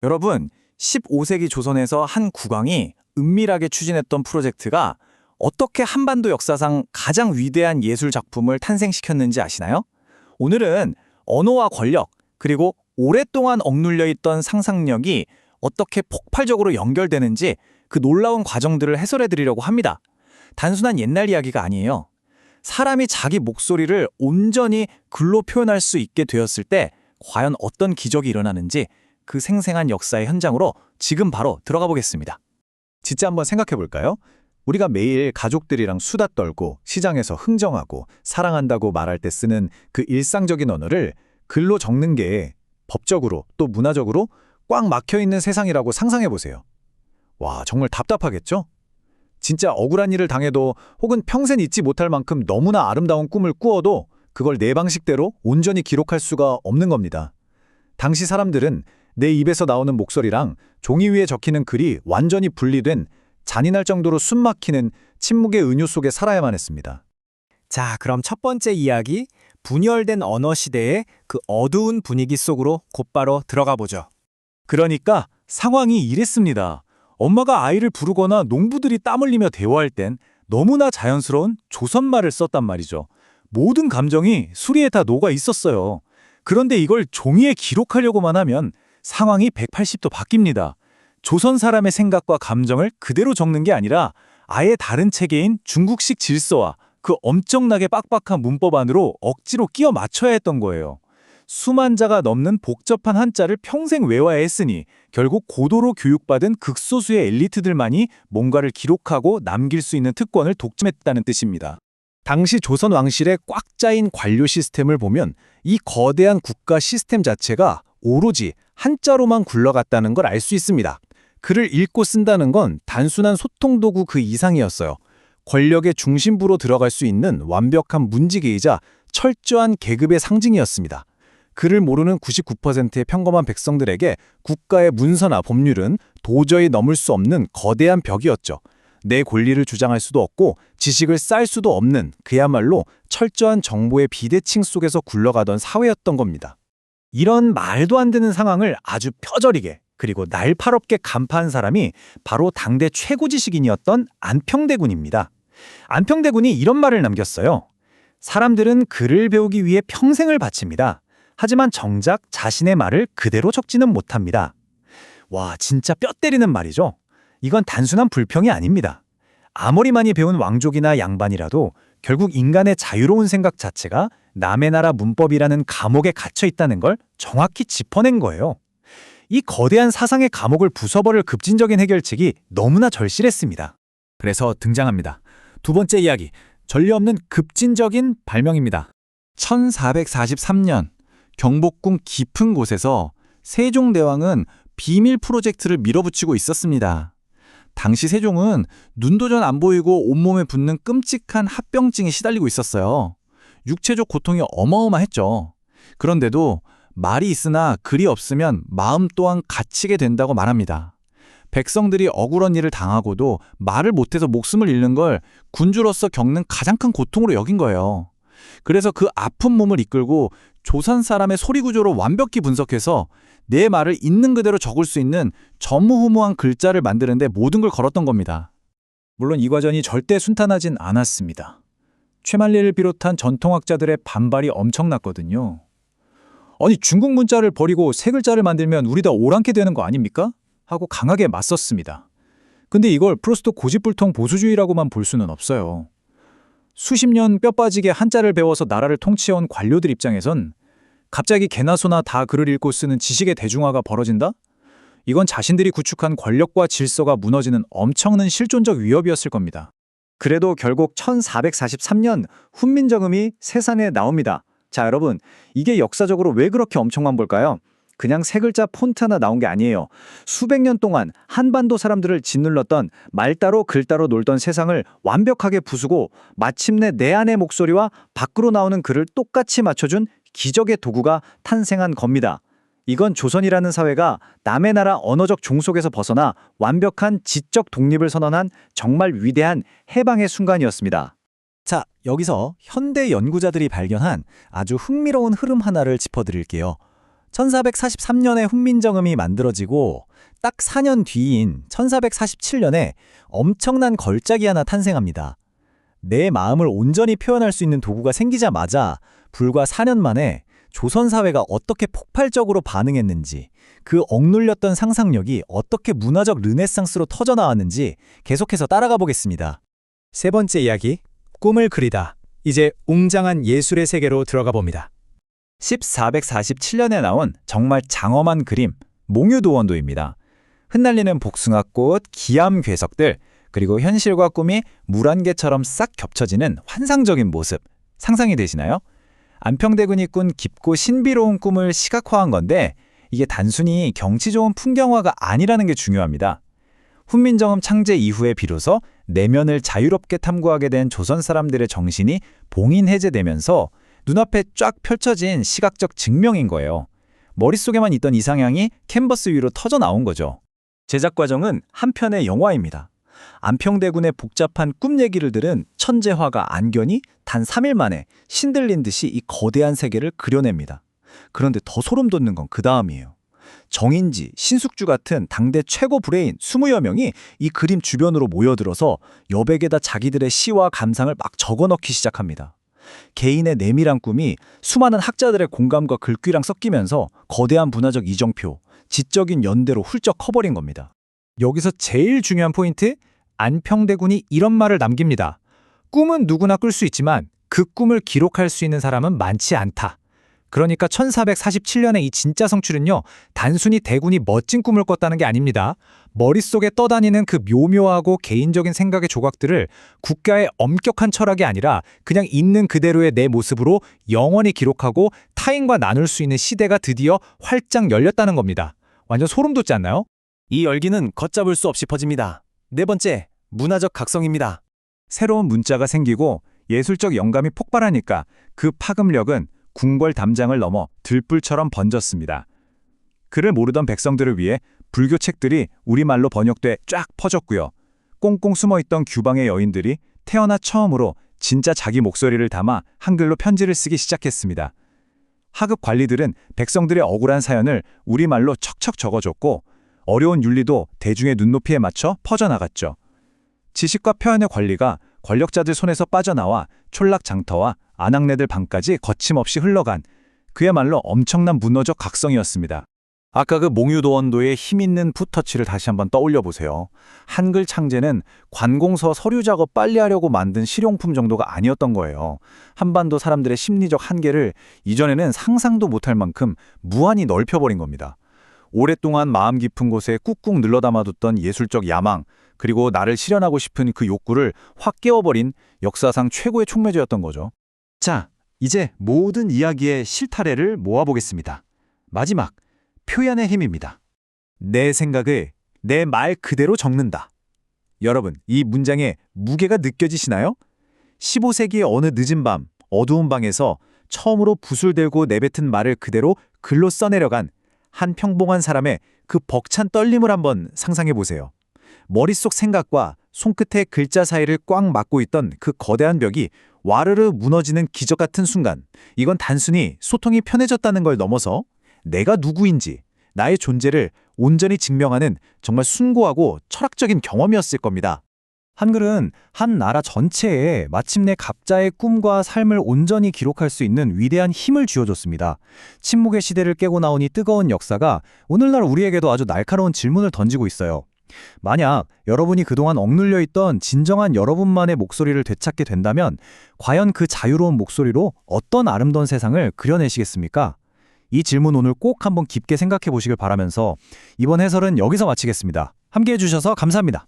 여러분, 15세기 조선에서 한 국왕이 은밀하게 추진했던 프로젝트가 어떻게 한반도 역사상 가장 위대한 예술 작품을 탄생시켰는지 아시나요? 오늘은 언어와 권력, 그리고 오랫동안 억눌려 있던 상상력이 어떻게 폭발적으로 연결되는지 그 놀라운 과정들을 해설해 드리려고 합니다. 단순한 옛날 이야기가 아니에요. 사람이 자기 목소리를 온전히 글로 표현할 수 있게 되었을 때 과연 어떤 기적이 일어나는지 그 생생한 역사의 현장으로 지금 바로 들어가 보겠습니다. 진짜 한번 생각해 볼까요? 우리가 매일 가족들이랑 수다 떨고 시장에서 흥정하고 사랑한다고 말할 때 쓰는 그 일상적인 언어를 글로 적는 게 법적으로 또 문화적으로 꽉 막혀 있는 세상이라고 상상해 보세요. 와, 정말 답답하겠죠? 진짜 억울한 일을 당해도 혹은 평생 잊지 못할 만큼 너무나 아름다운 꿈을 꾸어도 그걸 내 방식대로 온전히 기록할 수가 없는 겁니다. 당시 사람들은 내 입에서 나오는 목소리랑 종이 위에 적히는 글이 완전히 분리된 잔인할 정도로 숨막히는 침묵의 은유 속에 살아야만 했습니다. 자, 그럼 첫 번째 이야기, 분열된 언어 시대의 그 어두운 분위기 속으로 곧바로 들어가 보죠. 그러니까 상황이 이랬습니다. 엄마가 아이를 부르거나 농부들이 땀 흘리며 대화할 땐 너무나 자연스러운 조선말을 썼단 말이죠. 모든 감정이 수리에 다 녹아 있었어요. 그런데 이걸 종이에 기록하려고만 하면 상황이 180도 바뀝니다. 조선 사람의 생각과 감정을 그대로 적는 게 아니라 아예 다른 체계인 중국식 질서와 그 엄청나게 빡빡한 문법 안으로 억지로 끼워 맞춰야 했던 거예요. 수만 자가 넘는 복잡한 한자를 평생 외워야 했으니 결국 고도로 교육받은 극소수의 엘리트들만이 뭔가를 기록하고 남길 수 있는 특권을 독점했다는 뜻입니다. 당시 조선 왕실의 꽉 짜인 관료 시스템을 보면 이 거대한 국가 시스템 자체가 오로지 한자로만 굴러갔다는 걸 알 수 있습니다. 글을 읽고 쓴다는 건 단순한 소통 도구 그 이상이었어요. 권력의 중심부로 들어갈 수 있는 완벽한 문지기이자 철저한 계급의 상징이었습니다. 글을 모르는 99%의 평범한 백성들에게 국가의 문서나 법률은 도저히 넘을 수 없는 거대한 벽이었죠. 내 권리를 주장할 수도 없고 지식을 쌓을 수도 없는 그야말로 철저한 정보의 비대칭 속에서 굴러가던 사회였던 겁니다. 이런 말도 안 되는 상황을 아주 뼈저리게 그리고 날카롭게 간파한 사람이 바로 당대 최고 지식인이었던 안평대군입니다. 안평대군이 이런 말을 남겼어요. 사람들은 글을 배우기 위해 평생을 바칩니다. 하지만 정작 자신의 말을 그대로 적지는 못합니다. 와, 진짜 뼈 때리는 말이죠. 이건 단순한 불평이 아닙니다. 아무리 많이 배운 왕족이나 양반이라도 결국 인간의 자유로운 생각 자체가 남의 나라 문법이라는 감옥에 갇혀 있다는 걸 정확히 짚어낸 거예요. 이 거대한 사상의 감옥을 부숴버릴 급진적인 해결책이 너무나 절실했습니다. 그래서 등장합니다. 두 번째 이야기, 전례 없는 급진적인 발명입니다. 1443년 경복궁 깊은 곳에서 세종대왕은 비밀 프로젝트를 밀어붙이고 있었습니다. 당시 세종은 눈도 전 안 보이고 온몸에 붓는 끔찍한 합병증에 시달리고 있었어요. 육체적 고통이 어마어마했죠. 그런데도 말이 있으나 글이 없으면 마음 또한 갇히게 된다고 말합니다. 백성들이 억울한 일을 당하고도 말을 못해서 목숨을 잃는 걸 군주로서 겪는 가장 큰 고통으로 여긴 거예요. 그래서 그 아픈 몸을 이끌고 조선 사람의 소리 구조를 완벽히 분석해서 내 말을 있는 그대로 적을 수 있는 전무후무한 글자를 만드는데 모든 걸 걸었던 겁니다. 물론 이 과정이 절대 순탄하진 않았습니다. 최만리를 비롯한 전통학자들의 반발이 엄청났거든요. 아니, 중국 문자를 버리고 새 글자를 만들면 우리 다 오랑캐 되는 거 아닙니까? 하고 강하게 맞섰습니다. 근데 이걸 프로스트 고집불통 보수주의라고만 볼 수는 없어요. 수십 년 뼈 빠지게 한자를 배워서 나라를 통치해온 관료들 입장에선 갑자기 개나 소나 다 글을 읽고 쓰는 지식의 대중화가 벌어진다? 이건 자신들이 구축한 권력과 질서가 무너지는 엄청난 실존적 위협이었을 겁니다. 그래도 결국 1443년 훈민정음이 세상에 나옵니다. 자, 여러분, 이게 역사적으로 왜 그렇게 엄청난 걸까요? 그냥 세 글자 폰트 하나 나온 게 아니에요. 수백 년 동안 한반도 사람들을 짓눌렀던 말 따로 글 따로 놀던 세상을 완벽하게 부수고 마침내 내 안의 목소리와 밖으로 나오는 글을 똑같이 맞춰준 기적의 도구가 탄생한 겁니다. 이건 조선이라는 사회가 남의 나라 언어적 종속에서 벗어나 완벽한 지적 독립을 선언한 정말 위대한 해방의 순간이었습니다. 자, 여기서 현대 연구자들이 발견한 아주 흥미로운 흐름 하나를 짚어드릴게요. 1443년에 훈민정음이 만들어지고 딱 4년 뒤인 1447년에 엄청난 걸작이 하나 탄생합니다. 내 마음을 온전히 표현할 수 있는 도구가 생기자마자 불과 4년 만에 조선 사회가 어떻게 폭발적으로 반응했는지, 그 억눌렸던 상상력이 어떻게 문화적 르네상스로 터져나왔는지 계속해서 따라가 보겠습니다. 세 번째 이야기, 꿈을 그리다. 이제 웅장한 예술의 세계로 들어가 봅니다. 1447년에 나온 정말 장엄한 그림, 몽유도원도입니다. 흩날리는 복숭아꽃, 기암 괴석들, 그리고 현실과 꿈이 물 한 개처럼 싹 겹쳐지는 환상적인 모습, 상상이 되시나요? 안평대군이 꾼 깊고 신비로운 꿈을 시각화한 건데 이게 단순히 경치 좋은 풍경화가 아니라는 게 중요합니다. 훈민정음 창제 이후에 비로소 내면을 자유롭게 탐구하게 된 조선 사람들의 정신이 봉인해제되면서 눈앞에 쫙 펼쳐진 시각적 증명인 거예요. 머릿속에만 있던 이상향이 캔버스 위로 터져 나온 거죠. 제작 과정은 한 편의 영화입니다. 안평대군의 복잡한 꿈 얘기를 들은 천재화가 안견이 단 3일 만에 신들린 듯이 이 거대한 세계를 그려냅니다. 그런데 더 소름 돋는 건 그 다음이에요. 정인지, 신숙주 같은 당대 최고 브레인 20여 명이 이 그림 주변으로 모여들어서 여백에다 자기들의 시와 감상을 막 적어넣기 시작합니다. 개인의 내밀한 꿈이 수많은 학자들의 공감과 글귀랑 섞이면서 거대한 문화적 이정표, 지적인 연대로 훌쩍 커버린 겁니다. 여기서 제일 중요한 포인트, 안평대군이 이런 말을 남깁니다. 꿈은 누구나 꿀 수 있지만 그 꿈을 기록할 수 있는 사람은 많지 않다. 그러니까 1447년의 이 진짜 성취는요, 단순히 대군이 멋진 꿈을 꿨다는 게 아닙니다. 머릿속에 떠다니는 그 묘묘하고 개인적인 생각의 조각들을 국가의 엄격한 철학이 아니라 그냥 있는 그대로의 내 모습으로 영원히 기록하고 타인과 나눌 수 있는 시대가 드디어 활짝 열렸다는 겁니다. 완전 소름 돋지 않나요? 이 열기는 걷잡을 수 없이 퍼집니다. 네 번째, 문화적 각성입니다. 새로운 문자가 생기고 예술적 영감이 폭발하니까 그 파급력은 궁궐 담장을 넘어 들불처럼 번졌습니다. 글을 모르던 백성들을 위해 불교 책들이 우리말로 번역돼 쫙 퍼졌고요. 꽁꽁 숨어있던 규방의 여인들이 태어나 처음으로 진짜 자기 목소리를 담아 한글로 편지를 쓰기 시작했습니다. 하급 관리들은 백성들의 억울한 사연을 우리말로 척척 적어줬고 어려운 윤리도 대중의 눈높이에 맞춰 퍼져나갔죠. 지식과 표현의 관리가 권력자들 손에서 빠져나와 촌락장터와 아낙네들 방까지 거침없이 흘러간 그야말로 엄청난 문화적 각성이었습니다. 아까 그 몽유도원도의 힘있는 풋터치를 다시 한번 떠올려 보세요. 한글 창제는 관공서 서류 작업 빨리 하려고 만든 실용품 정도가 아니었던 거예요. 한반도 사람들의 심리적 한계를 이전에는 상상도 못할 만큼 무한히 넓혀버린 겁니다. 오랫동안 마음 깊은 곳에 꾹꾹 눌러담아뒀던 예술적 야망, 그리고 나를 실현하고 싶은 그 욕구를 확 깨워버린 역사상 최고의 촉매제였던 거죠. 자, 이제 모든 이야기의 실타래를 모아보겠습니다. 마지막, 표현의 힘입니다. 내 생각을 내 말 그대로 적는다. 여러분, 이 문장의 무게가 느껴지시나요? 15세기의 어느 늦은 밤, 어두운 방에서 처음으로 붓을 들고 내뱉은 말을 그대로 글로 써내려간 한 평범한 사람의 그 벅찬 떨림을 한번 상상해 보세요. 머릿속 생각과 손끝의 글자 사이를 꽉 막고 있던 그 거대한 벽이 와르르 무너지는 기적 같은 순간, 이건 단순히 소통이 편해졌다는 걸 넘어서 내가 누구인지, 나의 존재를 온전히 증명하는 정말 숭고하고 철학적인 경험이었을 겁니다. 한글은 한 나라 전체에 마침내 각자의 꿈과 삶을 온전히 기록할 수 있는 위대한 힘을 쥐어줬습니다. 침묵의 시대를 깨고 나오니 뜨거운 역사가 오늘날 우리에게도 아주 날카로운 질문을 던지고 있어요. 만약 여러분이 그동안 억눌려 있던 진정한 여러분만의 목소리를 되찾게 된다면 과연 그 자유로운 목소리로 어떤 아름다운 세상을 그려내시겠습니까? 이 질문 오늘 꼭 한번 깊게 생각해 보시길 바라면서 이번 해설은 여기서 마치겠습니다. 함께해 주셔서 감사합니다.